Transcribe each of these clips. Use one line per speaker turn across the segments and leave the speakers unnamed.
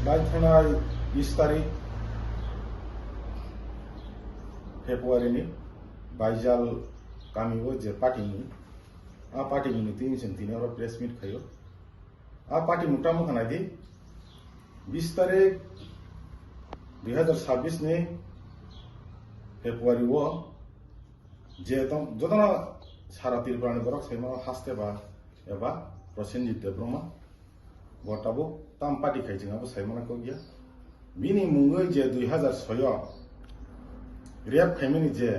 लाइथानाय 20 तारिख फेब्रुवारिनि बाइजाल गामियाव जे पार्टीनि आ पार्टीनि तीन प्रेस मीट खायो आ पार्टी मुटा मुखानाय दी 20 तारिख 2026 नि फेब्रुवारी वो जे जदना सारा त्रिपुरानि बरक सैमा हास्तेबा एबा प्रसेनजित देब्रमा बटाबो ताम पार्टी खाइजिंगाबो सैमाना को गया बिनि मुङै जे 2006 रेप खाइमेनि जे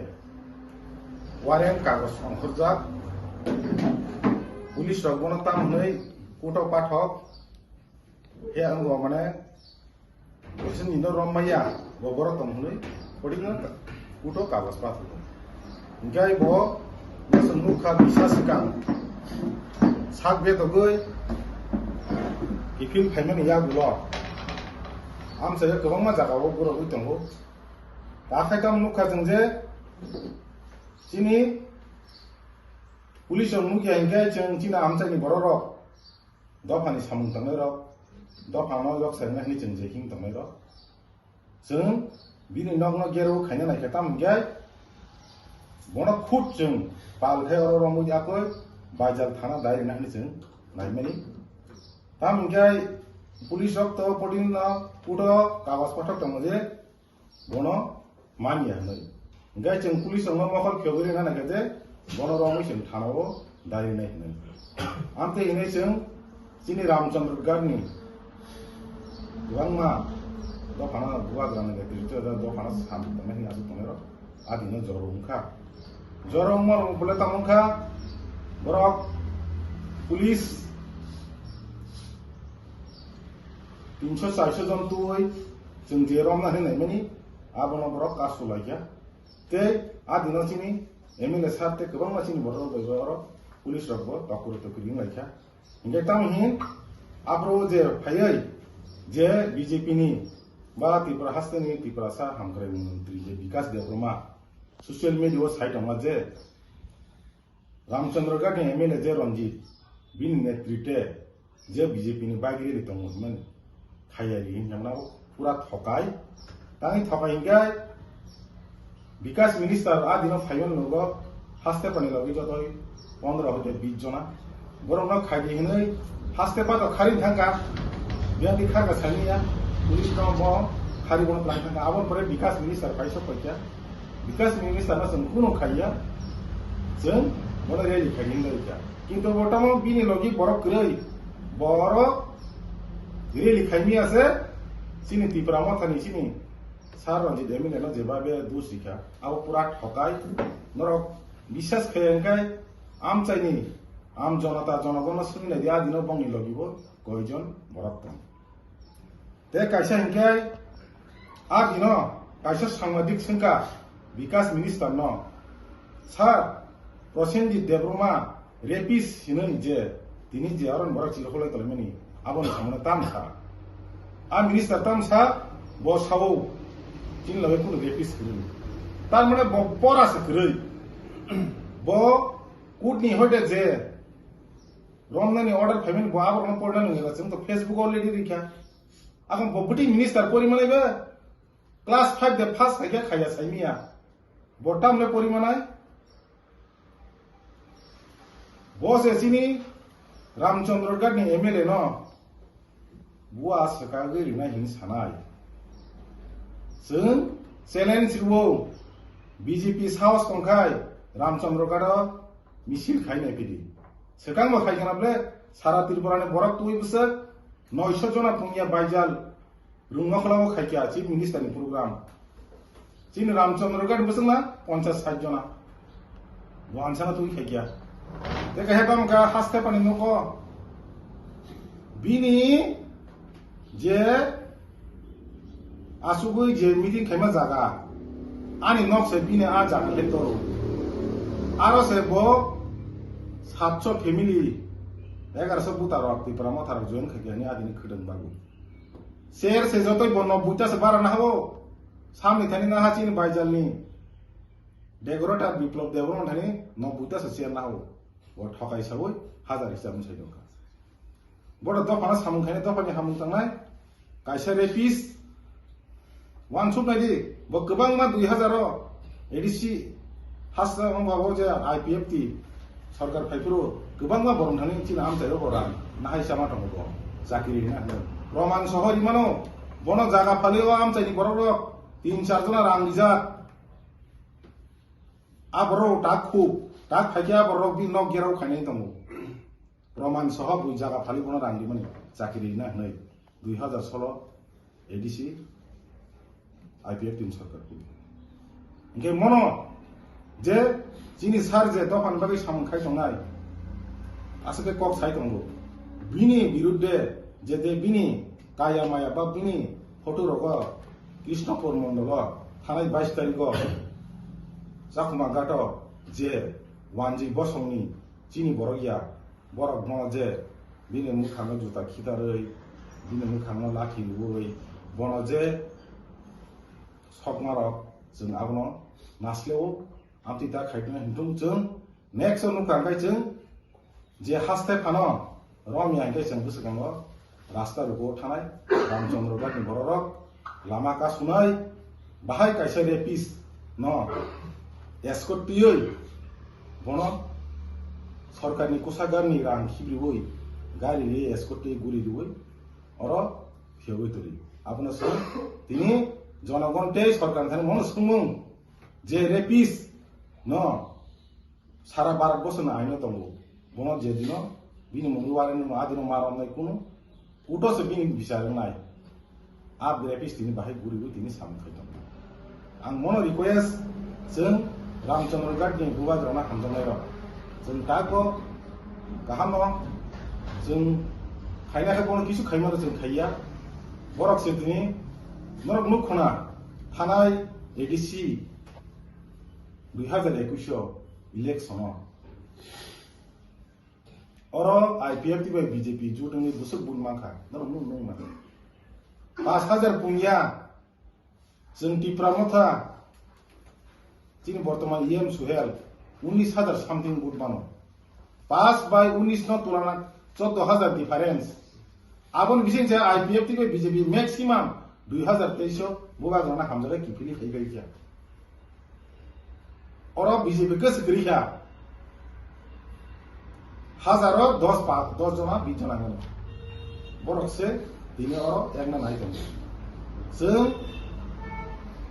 वारेन्ट कागज अंखरजाक पुलिस रगबना ताम नै कोर्टआव पाठक हे अंगो माने प्रसेनजित रमैया गबर तमहनै पडिनो कोर्टआव कागज पाठक गाय बो नसमुखा बिसासकां साक बेदगै इफिल फाइमेनि यागुलो आमसे गोबां मा जागाव गरो उइतंगो दाखायताम नुखा जों जे चिनि पुलिस मुखिया हिंगाय जों चिना आमसानि बररो दफानि सामुं तंनाय र दफानो लक साइना जों जे हिं तंनाय र जों बिनि नगन गेरो खायना नायखाताम हिंगाय बना खुद जों पालथाय अर रंगु याखै बाजार थाना दायरे नाहनि जों नायमेनि ताम हिंगाय पुलिस रक तो पडिन ना पुडो कागज पाठक दङ जे बनो मानिया नै हिंगाय जों पुलिस रंग मखल खेवरि ना नायखा जे बनो रंगु जों थानावो दायरे नाय नै आमते हिनै जों चिनि रामचंद्र गारनि गोबांमा दफाना गुवाग्राना गेतिरितो दफाना साम तंनायनि आसु तंनाय आदिनो जरंखा जरंमर बोले तामंखा बरक पुलिस 300-400 जन तुय जों जे रमना होनाय मानि आबनो बरक कासु लायया ते आदिनो चिनि एमएलए साथे गोबां मानसिनि बरक गयबर पुलिस रकबो टकुर टकुरिं लायखा हिंगे ताम हिन आब्रो जे फायै जे बीजेपी नि बा त्रिपुरा हास्तेनि त्रिपुरा सा हामग्राय मंत्री जे विकास देब्रमा सोशल मीडिया साइट मा जे रामचंद्र गारनि एमएलए जे रंजीत बिन नेतृत्वे जे बीजेपी नि बागिरि दंमोन खायारि हिंना पूरा थकाय तानि थकाय हिंगाय विकास मिनिस्टर आदिनो फायन लोगो हास्ते पानि लगे जतय 15 हते 20 जना बरंना खायदि हिनै हास्ते पातो खारिन थांगा बियादि खागा सानिया पुलिस का मो खारि बन प्लान थांगा आबन परे विकास मिनिस्टर फाइसो पयया विकास मिनिस्टर ना जों कुनो खाया जों बन रेलि खायदिं गयका किन्तु बर्तमान बिनि लगे बरक गरै बरक रेलि खायमी আছে চিনি त्रिपुरा माथानि चिनि सार रंजित एमएलए न जेबाबे दुसिखा आबो पूरा ठकाय नरक বিশ্বাস खायंकाय आम चाइनि आम जनता जनगण सुनिनाय दिया दिनो बंनि लगिबो कयजन बरक ते कायसा हिंकाय आ दिनो कायसा सांबादिक संका विकास मिनिस्टर न सार प्रसेनजित देब्रमा रेपिस हिनै जे तिनि जे अरन बरक चिलखलाय तलमेनि आबन सामने तामसा आ मिनिस्टर तामसा बसावो चिन लगे कुन रेपिस करै तार माने बपरास करै ब कुटनि होदे जे रमनानि अर्डर फाइमेन बो आबरन पडना नङा जों तो फेसबुक अलरेडी रिखा आगम बबुटी मिनिस्टर परिमानैबो क्लास 5 दे फास खाया खाया साइमिया बटामले परिमानाय बस एसिनी रामचंद्र गारनि एमएलए न बुआ सका गैरिना हिं सानाय जों चेलेंज रुवो बीजेपी साहस कंखाय रामचंद्र गार मिसिल खायनाय पिदि सकां मा खायगनाबले सारा त्रिपुरानि बरक तुइ बसक 900 जना पुंगिया बाइजाल रुंगखलाव खायकिया चिफ मिनिस्टरनि प्रोग्राम चिन रामचंद्र गार बसना 50-60 जना वानसाना तुइ खायकिया ते कहेबाम का हास्ते पानि नको बिनि जे आसुगै जे मीटिंग खायमा जागा आनि नक से बिने आ जागा लेतो आरो से बो 700 फैमिली 1100 बुता रक त्रिपुरा माथार जयन खायनि आदिनि खदन बागु शेर से जतय बो 90 से बारा ना हो सामने थानि ना हाचिन बाइजालनि डेकोरेटर विप्लव देवरन थानि 90 से शेर ना हो वो ठकाय सावै 1000 हिसाब साइदों बड़ दफाना सामुं खायने दफानि हामुं थांनाय kaisa rapis wan chup nai di bo gobang ma 2000 o ADC hasa mababo je IPFT sarkar phaipuru gobang ma borom thani china amchayo boran nahai sama tongo চাকরি না প্রমাণ শহর ইমানো বন জায়গা ফালিও আমচাইনি বড় 3-4 জন রাং রিজাক আবরো টাক খুব টাক ফাইকিয়া বড় বি নক গেরাও খাইনাই দङ প্রমাণ সহ বুই জায়গা ফালি বন রাং দিমানি চাকরি না নাই 2016 এডিসি আইপিএফ টিম সরকার কো ইনকে মনো যে যিনি সার যে দফান বাকি সামখাই দংনাই আসলে কক সাই দङ বিনি বিরুদ্ধে যেতে বিনি কায়া মায়া বা বিনি ফটো রগ কৃষ্ণপুর মন্ডল থানায় 22 তারিখ জাকুমা ঘাট যে ওয়ানজি বসংনি চিনি বড়গিয়া বড় ন যে বিনি মুখানো জুতা খিতারই বিনি মুখানো লাঠি লুই বন যে সকমারক जों आबनो नासलेও আমতি তা খাইতনা হিंथुं जों नेक्स्ट नुखांगाय जों जे हास्ते फानो रमिया के जों गोसोखाङो रास्ता रुगो थानाय रामचंद्र गानि बररक लामा का सुनाय बाहाय कायसा रेपिस न एस्कर्ट तियै बन सरकारनि कोषागारनि रां खिब्रिवै गारि रे एस्कर्ट गुरि दिवै अर फेवै तरि आपना सो तिनि जनगणते सरकार थाने मन सुमुं जे रेपिस न सारा भारतबर्ष ना आइनो दंगो बन जे दिन बिनि मंगलवारनि आदिनो मारनाय कुनु उटोसे बिनि बिचारनाय आप रेपिस तिनि बाहाय गुरिबो तिनि सामखायदों आं मन रिक्वेस्ट जों रामचंद्र गाटनि बुबाद्रना हामजनाय र जों ताको गाहाम जों खायनाखौ बन किसु खायमारो जों खायया बरक से तिनि नरक मुखना थानाय एडिसि 2021 इलेक्शन और आईपीएफ ती बीजेपी जुटनि बुसुक बुनमाखा नर नु नु मा 5000 पुंगिया जों टिप्रामथा जिन बर्तमान इएम सुहेल 19000 सामथिंग बुटमानो 5/19 न तुलना 14000 डिफरेंस आबन बिसिं जे आईपीएफ ती बीजेपी मैक्सिमम 2023 बुबा जना हामजरे किफिली फैबाय क्या और बीजेपी के सिक्रिया हाजारो 10 जना 20 जना बरक से दिने और एकना नाय दं जों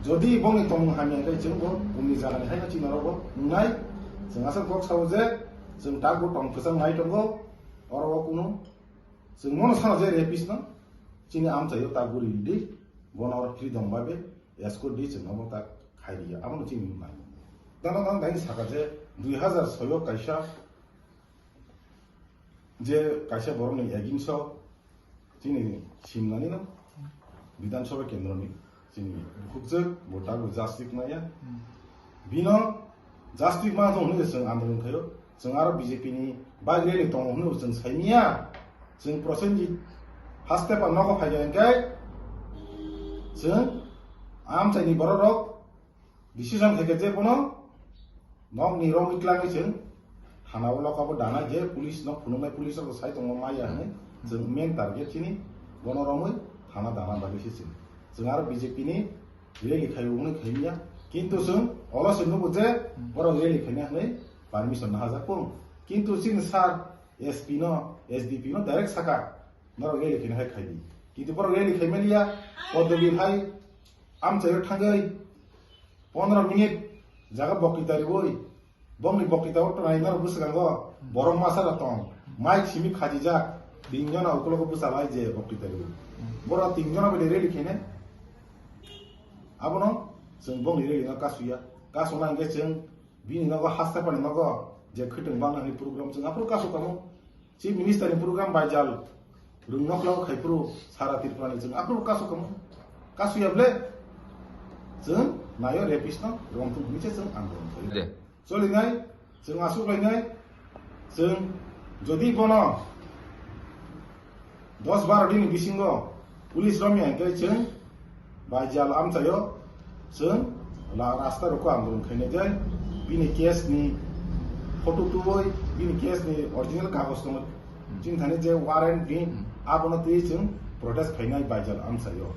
जदि बंनि तम हामियाखै जों बुमनि जानानै हायना चिनारबो नुनाय जों आसा गक साव जे जों दागो टं फोसां नाय दंगो और कुनु जों मन साना जे रेपिस न चिनि आमथायो तागुरि दि बन और फ्रीडम बाबे एस्को दि जों नबो ता खायरिया आमनो चिनि नाय दाना दान दाइन साका जे 2006 कायसा जे कायसा बरमनि एगिनस चिनि सिमनानि न विधानसभा केन्द्रनि चिनि खुकजक बोटागु जास्टिक नाया बिनो जास्टिक मा दं होनो जों आन्दोलन खायो जों आरो बीजेपी नि बागरेलि दं होनो जों साइनिया जों प्रसेनजि हास्ते पा नगो फायगाय जों आमचाइनि बररक डिसिजन थाके जे बनो नग निरम इक्लाङै जों थानाव लकाबो दाना जे पुलिस न फुनुनाय पुलिसखौ साइ दङ माया होनो जों मेन टारगेट चिनि बनरमै थाना दाना बागैसो जों आरो बीजेपी नि रेलि खायौनो खायनिया किन्तु जों अलसे नुबो जे बर रेलि खायना होनै पारमिशन हाजाखौ किन्तु जों सार एसपी न एसडीपी न डाइरेक्ट साका नर रेलि खायना खायनि किन्तु बर रेलि खायमेलिया पदबि हाय आमचायो थांगै 15 मिनिट जागा बक्तितारि वइ बंनि बक्तिताव टनायनार बुसगांगो बरम मासारा तंग माइक सिमि खाजिजा 3 जना उकलको बुसालाय जे बक्तितारि बरा 3 जना बे रेलि खायने आबनो जों बंनि रेलि न कासुया कासुना इंगे जों बिनि नगो हास्तापानि नगो जे खैथों बांनानि प्रग्राम जों आफुर कासुकामो चिफ मिनिस्टारनि प्रग्राम बायजाल रुंनकलाव खायफ्रु सारा तिरपानि जों आफुर कासुकामो कासुयाब्ले जों नायो रेपिस न रंथुं मिसे जों आन्दोलन खायो चलिनाय जों आसुलायनाय जों जदि बनो 10-12 दिन बिसिंगो पुलिस रमिया इंगे जों बायजाल आमचायो जों रास्ता रोको आन्दोलन खायनाय जाय बिनि केसनि फटो तुबै बिनि केसनि ओरिजिनल कागज दङ जों थाने जे वारेन्ट नि आबनो ति जों protest khainai baijal amsayo